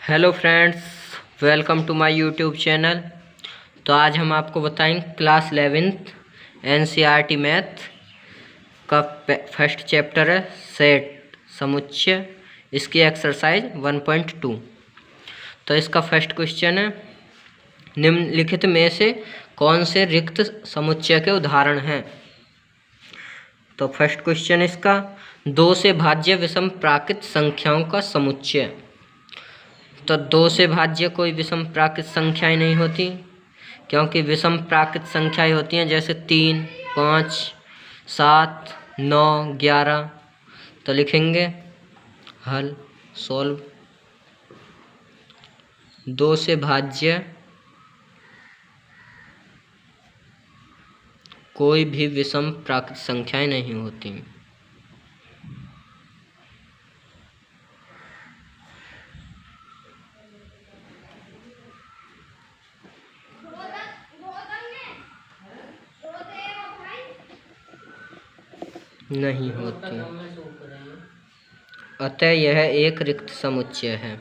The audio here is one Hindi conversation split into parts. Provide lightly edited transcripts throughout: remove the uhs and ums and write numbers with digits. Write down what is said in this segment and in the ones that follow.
Hello friends, welcome to my YouTube channel. तो आज हम आपको बताएंगे क्लास 11th एनसीईआरटी मैथ का फर्स्ट चैप्टर है सेट समुच्चय, इसकी एक्सरसाइज 1.2। तो इसका फर्स्ट क्वेश्चन है, निम्नलिखित में से कौन से रिक्त समुच्चय के उदाहरण हैं। तो फर्स्ट क्वेश्चन इसका 2 से भाज्य विषम प्राकृत संख्याओं का समुच्चय। तो 2 से भाज्य कोई विषम प्राकृत संख्याएं नहीं होती, क्योंकि विषम प्राकृत संख्याएं होती हैं जैसे 3, 5, 7, 9, 11। तो लिखेंगे हल सॉल्व 2 से भाज्य कोई भी विषम प्राकृत संख्याएं नहीं होती। नहीं होती, अतः यह एक रिक्त समुच्चय है।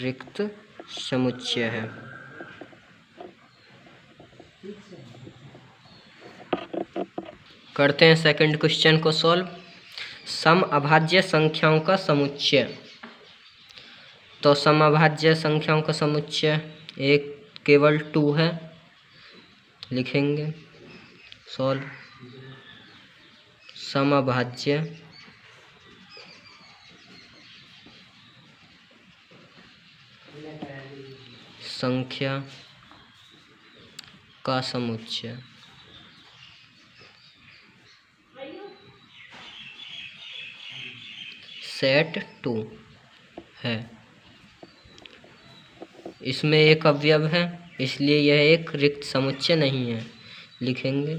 रिक्त समुच्चय है। करते हैं सेकंड क्वेश्चन को सॉल्व। सम अभाज्य संख्याओं का समुच्चय। तो सम अभाज्य संख्याओं का समुच्चय एक केवल 2 है, लिखेंगे सॉल्व समअभाज्य संख्या का समुच्चय। सेट 2 है, इसमें एक अवयव है, इसलिए यह एक रिक्त समुच्चय नहीं है। लिखेंगे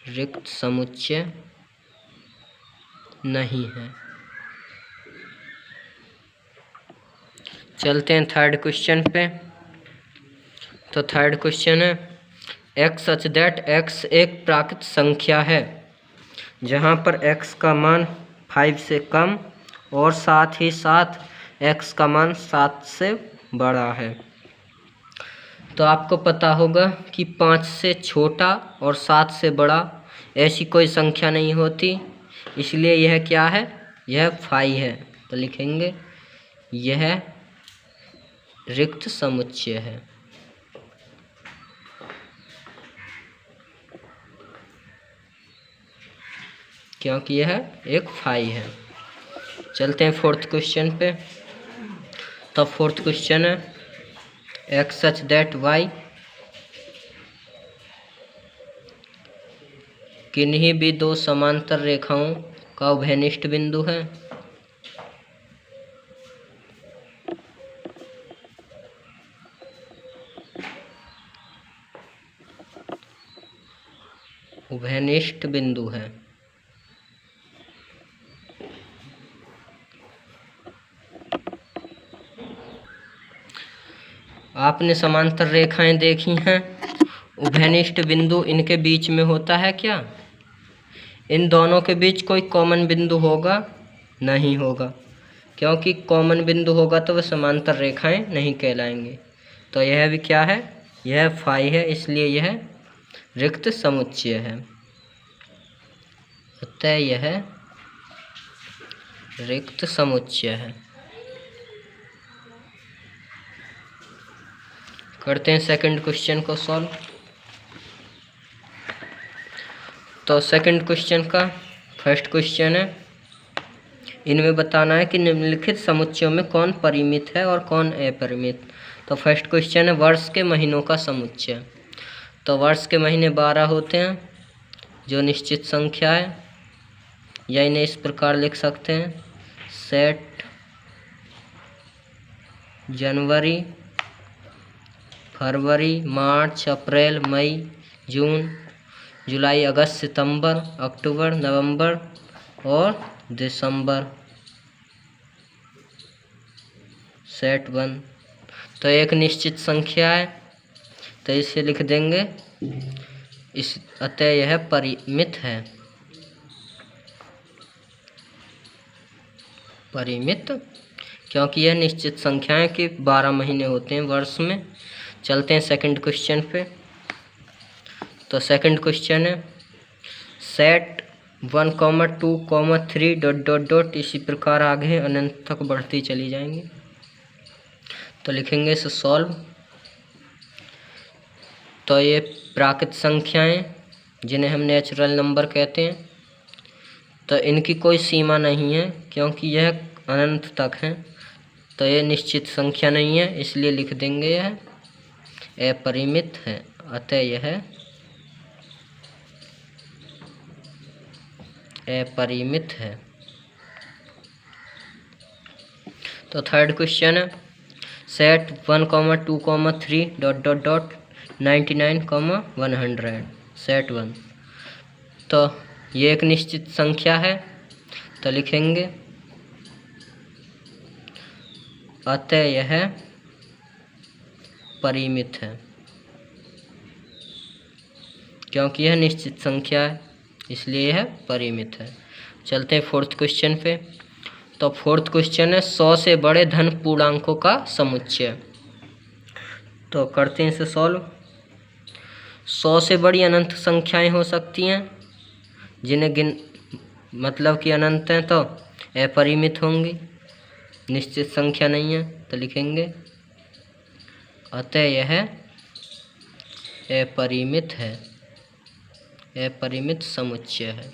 रिक्त समुच्चय नहीं है। चलते हैं थर्ड क्वेश्चन पे। तो थर्ड क्वेश्चन है, x सच दैट x एक प्राकृत संख्या है जहाँ पर x का मान 5 से कम और साथ ही साथ x का मान 7 से बड़ा है। तो आपको पता होगा कि 5 से छोटा और 7 से बड़ा ऐसी कोई संख्या नहीं होती, इसलिए यह क्या है, यह फाई है। तो लिखेंगे यह रिक्त समुच्चय है। क्योंकि यह एक फाई है। चलते हैं फोर्थ क्वेश्चन पे। तो फोर्थ क्वेश्चन है, x सच दैट y किन्हीं भी 2 समांतर रेखाओं का उभयनिष्ठ बिंदु है। उभयनिष्ठ बिंदु है। आपने समांतर रेखाएं देखी हैं, उभयनिष्ठ बिंदु इनके बीच में होता है क्या? इन दोनों के बीच कोई कॉमन बिंदु होगा? नहीं होगा, क्योंकि कॉमन बिंदु होगा तो वह समांतर रेखाएं नहीं कहलाएंगे। तो यह भी क्या है, यह फाई है, इसलिए यह रिक्त समुच्चय है। अतः यह रिक्त समुच्चय है। करते हैं सेकंड क्वेश्चन को सॉल्व। तो सेकंड क्वेश्चन का फर्स्ट क्वेश्चन है, इनमें बताना है कि निम्नलिखित समुच्चयों में कौन परिमित है और कौन अपरिमित। तो फर्स्ट क्वेश्चन है, वर्ष के महीनों का समुच्चय। तो वर्ष के महीने 12 होते हैं, जो निश्चित संख्या है, या इन्हें इस प्रकार लिख सकते हैं, सेट जनवरी, फरवरी, मार्च, अप्रैल, मई, जून, जुलाई, अगस्त, सितंबर, अक्टूबर, नवंबर और दिसंबर। सेट 1। तो एक निश्चित संख्या है, तो इसे लिख देंगे इस, अतः यह परिमित है। परिमित, क्योंकि यह निश्चित संख्याएं कि 12 महीने होते हैं वर्ष में। चलते हैं सेकंड क्वेश्चन पे। तो सेकंड क्वेश्चन है सेट 1, 2, 3 ... इसी प्रकार आगे अनंत तक बढ़ती चली जाएंगी। तो लिखेंगे इसे सॉल्व। तो ये प्राकृत संख्याएं जिन्हें हम नेचुरल नंबर कहते हैं, तो इनकी कोई सीमा नहीं है क्योंकि यह अनंत तक है। तो ये निश्चित संख्या नहीं है, इसलिए लिख देंगे यह अपरिमित है। अतः यह अपरिमित है। तो थर्ड क्वेश्चन है सेट 1, 2, 3 ... 99, 100। सेट 1, तो ये एक निश्चित संख्या है, तो लिखेंगे अतः यह परिमित है, क्योंकि यह निश्चित संख्या है इसलिए यह परिमित है। चलते हैं फोर्थ क्वेश्चन पे। तो फोर्थ क्वेश्चन है 100 से बड़े धन पूर्णांकों का समुच्चय। तो करते हैं इसे सॉल्व। 100 से बड़ी अनंत संख्याएं हो सकती हैं जिन्हें मतलब कि अनंत हैं, तो अपरिमित होंगी, निश्चित संख्या नहीं है। तो लिखेंगे अतः यह अपरिमित है, अपरिमित समुच्चय है।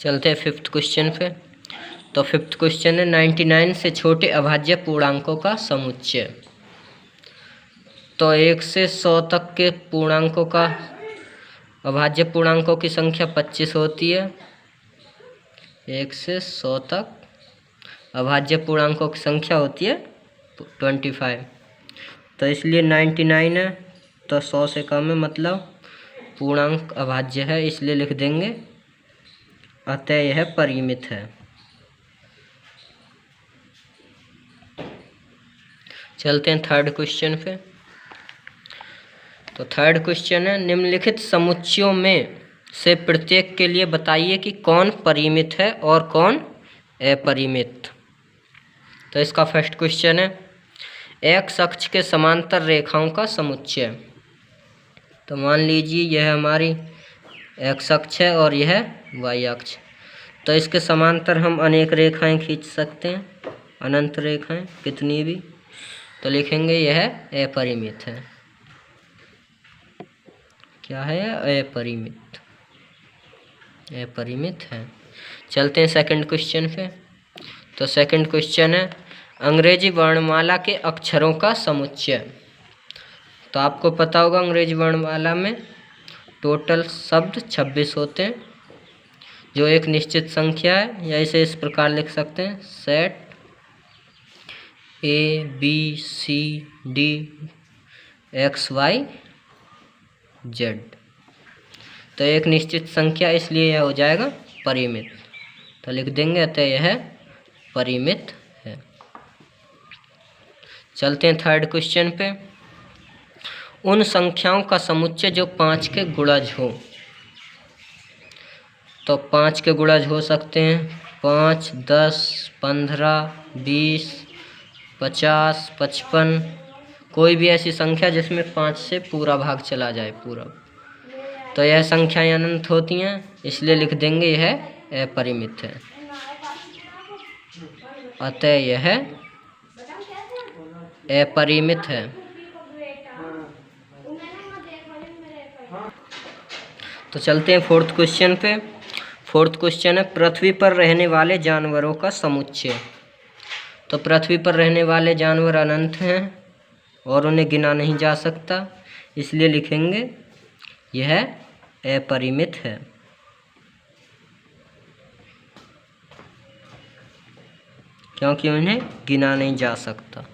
चलते हैं फिफ्थ क्वेश्चन पे। तो फिफ्थ क्वेश्चन है 99 से छोटे अभाज्य पूर्णांकों का समुच्चय। तो 1 से 100 तक के पूर्णांकों का अभाज्य पूर्णांकों की संख्या 25 होती है। 1 से 100 तक अभाज्य पूर्णांकों की संख्या होती है 25। तो इसलिए 99 है, तो 100 से कम है, मतलब पूर्णांक अभाज्य है, इसलिए लिख देंगे अतः यह परिमित है। चलते हैं थर्ड क्वेश्चन पे। तो थर्ड क्वेश्चन है निम्नलिखित समुच्चयों में से प्रत्येक के लिए बताइए कि कौन परिमित है और कौन अपरिमित। तो इसका फर्स्ट क्वेश्चन है एक्स अक्ष के समांतर रेखाओं का समुच्चय। तो मान लीजिए यह हमारी एक्स अक्ष है और यह वाई अक्ष। तो इसके समांतर हम अनेक रेखाएं खींच सकते हैं, अनंत रेखाएं कितनी भी। तो लिखेंगे यह अपरिमित है। क्या है? अपरिमित, अपरिमित है। चलते हैं सेकंड क्वेश्चन पे। तो सेकंड क्वेश्चन है अंग्रेजी वर्णमाला के अक्षरों का समुच्चय। तो आपको पता होगा अंग्रेजी वर्णमाला में टोटल शब्द 26 होते हैं, जो एक निश्चित संख्या है, या इसे इस प्रकार लिख सकते हैं सेट ABCD XYZ। तो एक निश्चित संख्या, इसलिए यह हो जाएगा परिमित। तो लिख देंगे अतः यह परिमित है। चलते हैं थर्ड क्वेश्चन पे। उन संख्याओं का समुच्चय जो 5 के गुणज हो। तो 5 के गुणज हो सकते हैं 5, 10, 15, 20, 50, 55, कोई भी ऐसी संख्या जिसमें 5 से पूरा भाग चला जाए, पूरा। तो यह संख्याएं अनंत होती हैं, इसलिए लिख देंगे यह अपरिमित है। अतः यह अपरिमित है। तो चलते हैं फोर्थ क्वेश्चन पे। फोर्थ क्वेश्चन है पृथ्वी पर रहने वाले जानवरों का समुच्चय। तो पृथ्वी पर रहने वाले जानवर अनंत हैं और उन्हें गिना नहीं जा सकता, इसलिए लिखेंगे यह अपरिमित है। क्योंकि उन्हें गिना नहीं जा सकता।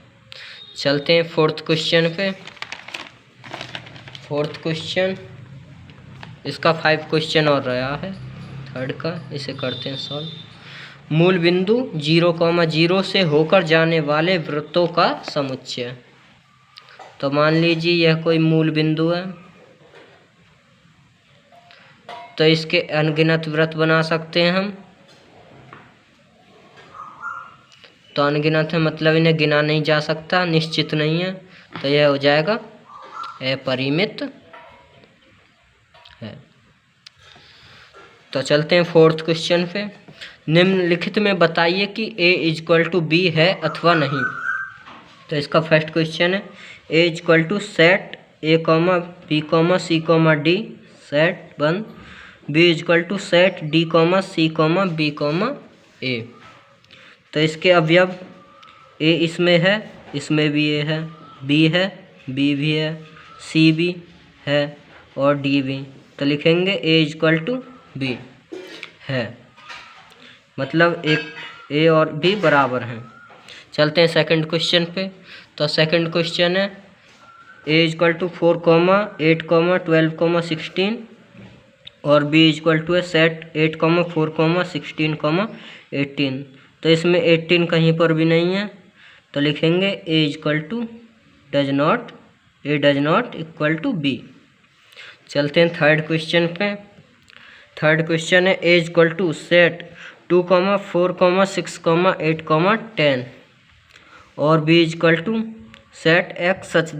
चलते हैं फोर्थ क्वेश्चन पे। फोर्थ क्वेश्चन, इसका 5 क्वेश्चन और रहा है थर्ड का, इसे करते हैं सॉल्व। मूल बिंदु 0,0 से होकर जाने वाले वृत्तों का समुच्चय। तो मान लीजिए यह कोई मूल बिंदु है तो इसके अनगिनत वृत्त बना सकते हैं हम। तो अनगिनत है मतलब इन्हें गिना नहीं जा सकता, निश्चित नहीं है, तो यह हो जाएगा अपरिमित है। तो चलते हैं फोर्थ क्वेश्चन पे। निम्नलिखित में बताइए कि a इक्वल टू बी है अथवा नहीं। तो इसका फर्स्ट क्वेश्चन है a equal to set a comma B comma C comma D set बंद, b equal to set d comma C comma B comma a। तो इसके अवयव a इसमें है, इसमें भी a है, b है, b भी है, c भी है और d भी। तो लिखेंगे a इक्वल टू b है, मतलब एक a और b बराबर हैं। चलते हैं सेकंड क्वेश्चन पे। तो सेकंड क्वेश्चन है a इक्वल टू 4, 8, 12, 16 और b इक्वल टू है सेट 8, 4, 16, 18। तो इसमें 18 कहीं पर भी नहीं है, तो लिखेंगे a equal to does not equal to b। चलते हैं थर्ड क्वेश्चन पे। थर्ड क्वेश्चन है a इक्वल टू सेट 2, 4, 6, 8, 10 और b equal to set x such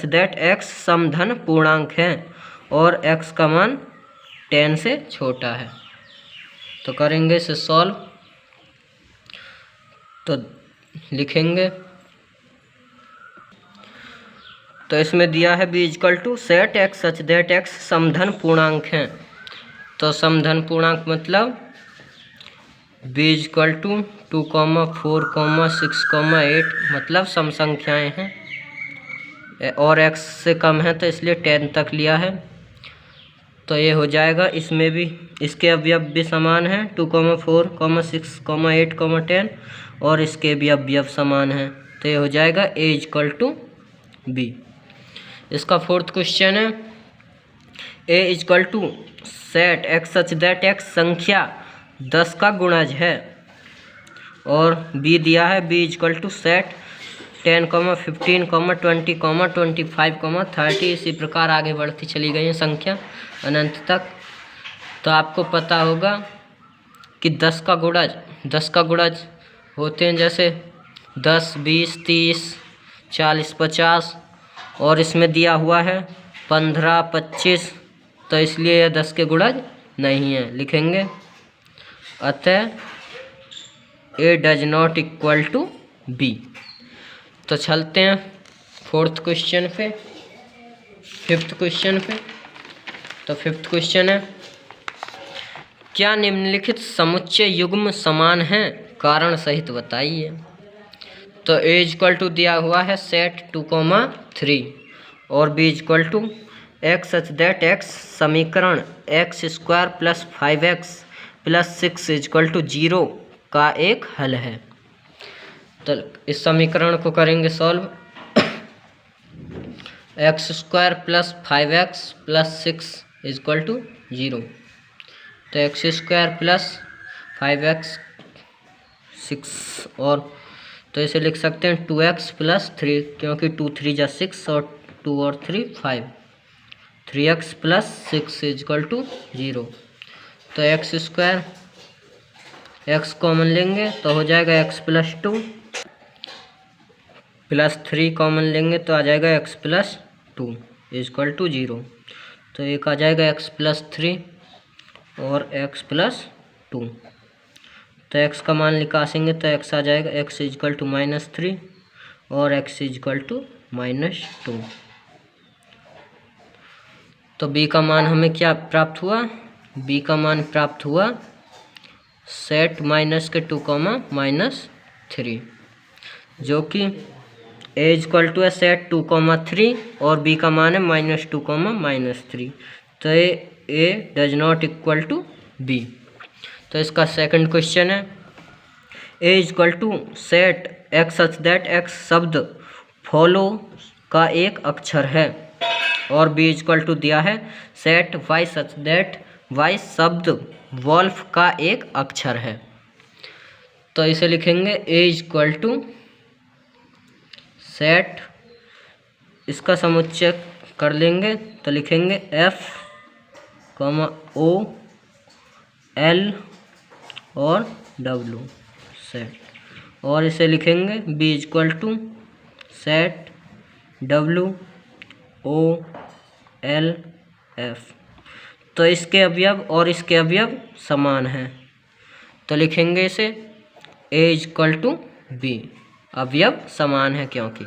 that x समधन पूर्णांक है और x का मान 10 से छोटा है। तो करेंगे इसे सॉल्व। तो लिखेंगे, तो इसमें दिया है b equal to set x such that x समधन पूर्णांक है। तो समधन पूर्णांक मतलब b इक्वल टू 2, 4, 6, 8 मतलब सम संख्याएं हैं और x से कम है तो इसलिए 10 तक लिया है। तो ये हो जाएगा, इसमें भी इसके अवयव भी समान हैं 2, 4, 6, 8, 10 और इसके भी अवयव समान हैं। तो ये हो जाएगा a इक्वल टू b। इसका फोर्थ क्वेश्चन है a equal to set x such that x संख्या 10 का गुणज है और b दिया है b इक्वल टू सेट 10, 15, 20, 25, 30 इसी प्रकार आगे बढ़ती चली गई है संख्या अनंत तक। तो आपको पता होगा कि 10 का गुणज होते हैं जैसे 10, 20, 30, 40, 50 और इसमें दिया हुआ है 15, 25, तो इसलिए यह 10 के गुणज नहीं है। लिखेंगे अतः a does not equal to b। तो चलते हैं फोर्थ क्वेश्चन पे, फिफ्थ क्वेश्चन पे। तो फिफ्थ क्वेश्चन है क्या निम्नलिखित समुच्चय युग्म समान हैं, कारण सहित बताइए। तो a इक्वल टू दिया हुआ है सेट 2, 3 और b equal to x such that x समीकरण x² + 5x + 6 इक्वल टू 0 का एक हल है। तो इस समीकरण को करेंगे solve. x² + 5x + 6 equal to 0। तो x² + 5x 6 और तो इसे लिख सकते हैं 2x + 3 क्योंकि 2, 3 जा 6 और 2 और 3 5। 3x + 6 equal to 0। तो x² x कॉमन लेंगे तो हो जाएगा x + 2 + 3 कॉमन लेंगे तो आ जाएगा x + 2 इक्वल टू 0। तो एक आ जाएगा x + 3 और x + 2। तो x का मान निकासेंगे तो x आ जाएगा x इक्वल टू -3 और x इक्वल टू -2। तो b का मान हमें क्या प्राप्त हुआ, b का मान प्राप्त हुआ सेट -2, -3 जो कि a इक्वल टू है सेट 2, 3 और b का मान है -2, -3। तो a does not equal to b। तो इसका सेकंड क्वेश्चन है a equal to set x such that x शब्द फॉलो का एक अक्षर है और b इक्वल टू दिया है set y such that y शब्द वॉल्फ का एक अक्षर है। तो इसे लिखेंगे a इक्वल टू सेट, इसका समुच्चय कर लेंगे तो लिखेंगे F, O, L और W सेट, और इसे लिखेंगे B equal to set W O L F। तो इसके अवयव और इसके अवयव समान हैं, तो लिखेंगे इसे A इक्वल टू B, अवयव समान है क्योंकि।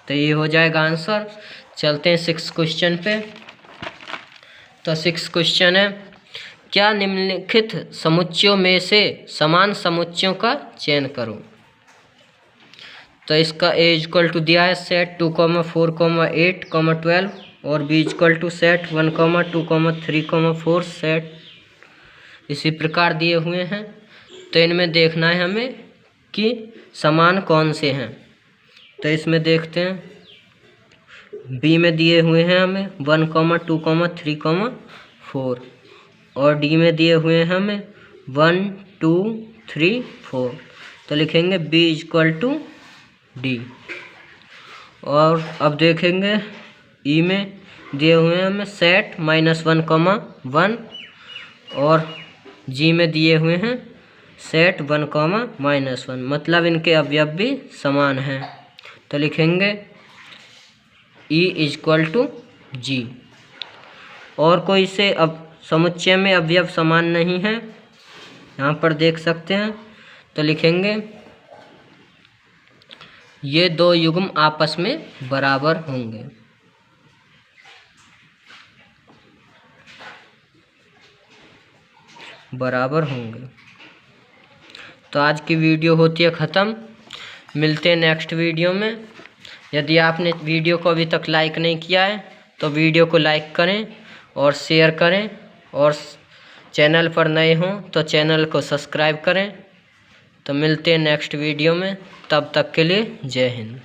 तो ये हो जाएगा आंसर। चलते हैं 6 क्वेश्चन पे। तो 6 क्वेश्चन है, क्या निम्नलिखित समुच्चयों में से समान समुच्चयों का चयन करो। तो इसका A इक्वल टू दिया है सेट 2, 4, 8, 12 और B equal to set 1, 2, 3, 4 set इसी प्रकार दिए हुए हैं। तो इनमें देखना है हमें कि समान कौन से हैं। तो इसमें देखते हैं B में दिए हुए हैं हमें 1, 2, 3, 4 और D में दिए हुए हैं हमें 1, 2, 3, 4। तो लिखेंगे B इक्वल टू D। और अब देखेंगे E में दिए हुए हैं हमें सेट -1, 1 और G में दिए हुए हैं सेट 1, -1, मतलब इनके अवयव भी समान हैं। तो लिखेंगे E इक्वल टू G। और कोई से अब समुच्चय में अवयव समान नहीं है, यहाँ पर देख सकते हैं। तो लिखेंगे ये दो युग्म आपस में बराबर होंगे। तो आज की वीडियो होती है ख़त्म। मिलते हैं नेक्स्ट वीडियो में। यदि आपने वीडियो को अभी तक लाइक नहीं किया है तो वीडियो को लाइक करें और शेयर करें, और चैनल पर नए हों तो चैनल को सब्सक्राइब करें। तो मिलते हैं नेक्स्ट वीडियो में, तब तक के लिए जय हिंद।